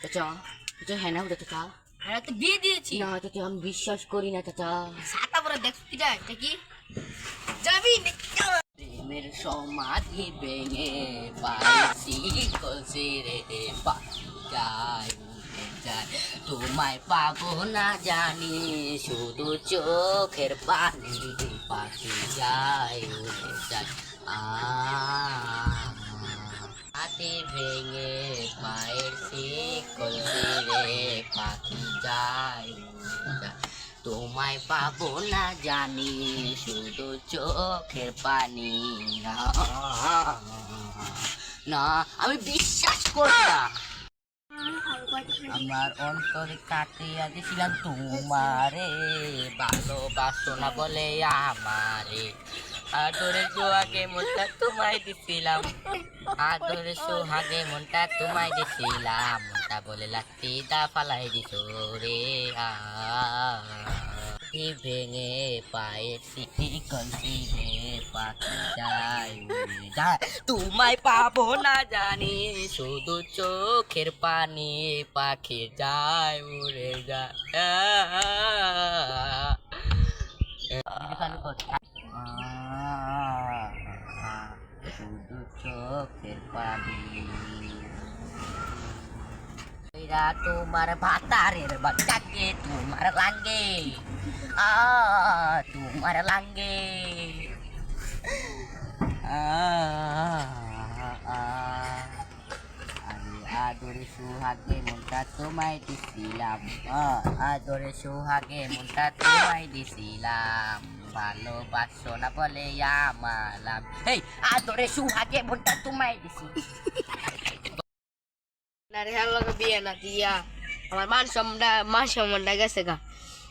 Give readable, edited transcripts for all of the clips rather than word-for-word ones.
চাচা চাচা হ্যাঁ না চাচা হ্যাঁ তো বিয়ে দিয়েছি না চাচা আমি বিশ্বাস করি না চাচা সাতা পরে দেখছি এটা কি যাবি প্রেমের সমাধি ভেঙে পাইছি কলসি রে পাখি যায় উড়ে যায় তোমায় পাবো না জানি শুধু চোখের পানি পাখি যায় উড়ে যায় হাতে ভেঙে পায়ের শিকল রে পাখি যায় উড়ে যায় তোমায় পাবো না জানি শুধু চোখের পানি না আমি বিশ্বাস করি না আমার অন্তরে কাটিয়া দিয়েছিলাম তোমারে ভালোবাসো না বলে আমারে আদরে সোহাগে মনটা তোমায় দিছিলাম আদরে সোহাগে মনটা তোমায় দিছিলাম মনটা বলে লাত্তি দা ফালাই দিছ রে ভেঙে পায়ের শিকল রে পাখি যায় উড়ে যায় তোমায় পাবো না জানি শুধু চোখের পানি পাখি যায় উড়ে যায় শুধু চোখের পানি তোমার ভাতারের বাচ্চাকে তোমার লাগে তোমার লাগে আদরে সুহাগে মনটা তোমায় দিছিলাম আদরে সুহাগে মনটা তোমায় দিছিলাম ভালোবাসো না বলে আমালাম এই আদরে সুহাগে মনটা তোমায় দিছি না রে হ্যাঁ লগে বিয়ে না দিয়া আমার মান সম্মানটা গেছে গা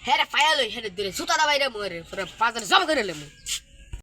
হ্যাঁ রে ফায়াল হই হ্যাঁ দিলে সুতাটা বাইরে মরে পুরো পাঁচরে জমা করে লেমু